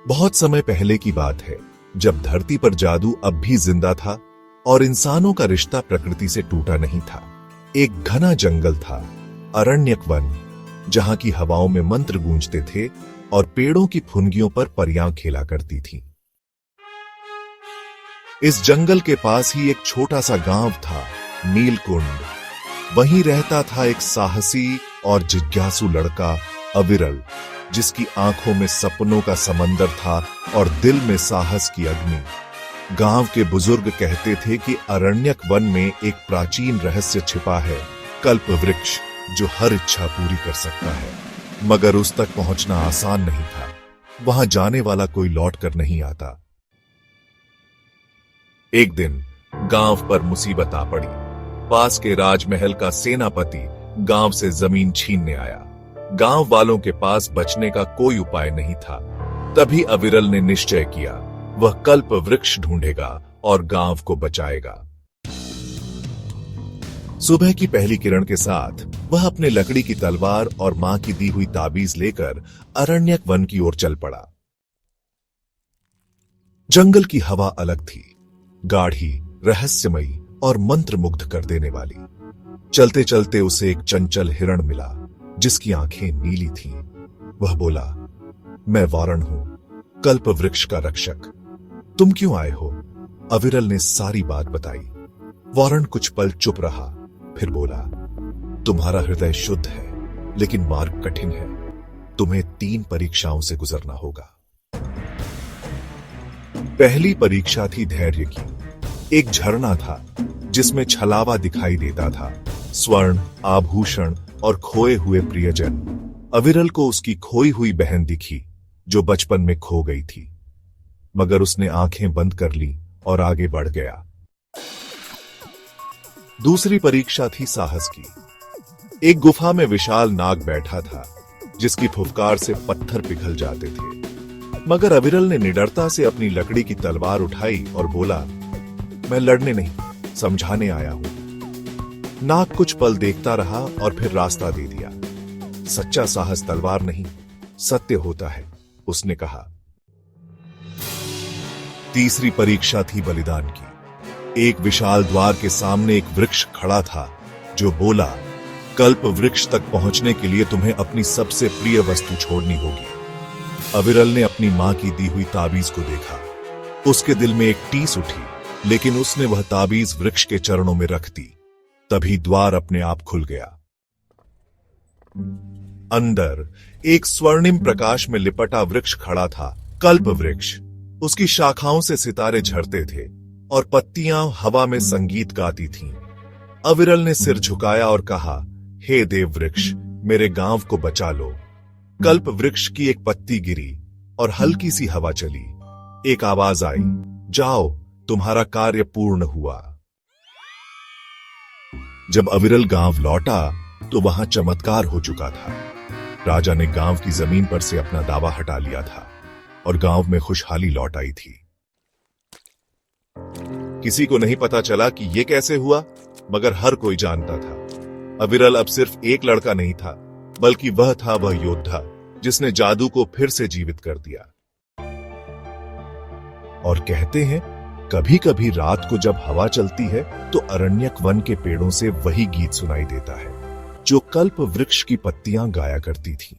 बहुत समय पहले की बात है, जब धरती पर जादू अब भी जिंदा था और इंसानों का रिश्ता प्रकृति से टूटा नहीं था। एक घना जंगल था, अरण्यक वन, जहां की हवाओं में मंत्र गूंजते थे और पेड़ों की फुनगियों पर परियां खेला करती थीं। इस जंगल के पास ही एक छोटा सा गांव था, नीलकुंड। वहीं रहता था एक साहसी और जिज्ञासु लड़का, अविरल, जिसकी आंखों में सपनों का समंदर था और दिल में साहस की अग्नि। गांव के बुजुर्ग कहते थे कि अरण्यक वन में एक प्राचीन रहस्य छिपा है, कल्प वृक्ष, जो हर इच्छा पूरी कर सकता है। मगर उस तक पहुंचना आसान नहीं था। वहां जाने वाला कोई लौट कर नहीं आता। एक दिन गांव पर मुसीबत आ पड़ी। पास के राजमहल का सेनापति गांव से जमीन छीनने आया। गांव वालों के पास बचने का कोई उपाय नहीं था। तभी अविरल ने निश्चय किया, वह कल्प वृक्ष ढूंढेगा और गांव को बचाएगा। सुबह की पहली किरण के साथ वह अपने लकड़ी की तलवार और मां की दी हुई ताबीज लेकर अरण्यक वन की ओर चल पड़ा। जंगल की हवा अलग थी, गाढ़ी, रहस्यमयी और मंत्रमुग्ध कर देने वाली। चलते चलते उसे एक चंचल हिरण मिला, जिसकी आंखें नीली थीं। वह बोला, मैं वारण हूं, कल्प वृक्ष का रक्षक। तुम क्यों आए हो? अविरल ने सारी बात बताई। वारण कुछ पल चुप रहा, फिर बोला, तुम्हारा हृदय शुद्ध है, लेकिन मार्ग कठिन है। तुम्हें 3 परीक्षाओं से गुजरना होगा। पहली परीक्षा थी धैर्य की। एक झरना था, जिसमें छलावा दिखाई देता था, स्वर्ण, आभूषण और खोए हुए प्रियजन। अविरल को उसकी खोई हुई बहन दिखी, जो बचपन में खो गई थी। मगर उसने आंखें बंद कर ली और आगे बढ़ गया। दूसरी परीक्षा थी साहस की। एक गुफा में विशाल नाग बैठा था, जिसकी फुफकार से पत्थर पिघल जाते थे। मगर अविरल ने निडरता से अपनी लकड़ी की तलवार उठाई और बोला, मैं लड़ने नहीं, समझाने आया हूं। नाग कुछ पल देखता रहा और फिर रास्ता दे दिया। सच्चा साहस तलवार नहीं, सत्य होता है, उसने कहा। तीसरी परीक्षा थी बलिदान की। एक विशाल द्वार के सामने एक वृक्ष खड़ा था, जो बोला, कल्प वृक्ष तक पहुंचने के लिए तुम्हें अपनी सबसे प्रिय वस्तु छोड़नी होगी। अविरल ने अपनी मां की दी हुई ताबीज को देखा। उसके दिल में एक टीस उठी, लेकिन उसने वह ताबीज वृक्ष के चरणों में रख दी। तभी द्वार अपने आप खुल गया। अंदर एक स्वर्णिम प्रकाश में लिपटा वृक्ष खड़ा था, कल्प वृक्ष। उसकी शाखाओं से सितारे झरते थे और पत्तियां हवा में संगीत गाती थीं। अविरल ने सिर झुकाया और कहा, हे देव वृक्ष, मेरे गांव को बचा लो। कल्प वृक्ष की एक पत्ती गिरी और हल्की सी हवा चली। एक आवाज आई, जाओ, तुम्हारा कार्य पूर्ण हुआ। जब अविरल गांव लौटा तो वहां चमत्कार हो चुका था। राजा ने गांव की जमीन पर से अपना दावा हटा लिया था और गांव में खुशहाली लौट आई थी। किसी को नहीं पता चला कि यह कैसे हुआ, मगर हर कोई जानता था, अविरल अब सिर्फ एक लड़का नहीं था, बल्कि वह था वह योद्धा जिसने जादू को फिर से जीवित कर दिया। और कहते हैं, कभी कभी रात को जब हवा चलती है तो अरण्यक वन के पेड़ों से वही गीत सुनाई देता है, जो कल्प वृक्ष की पत्तियां गाया करती थी।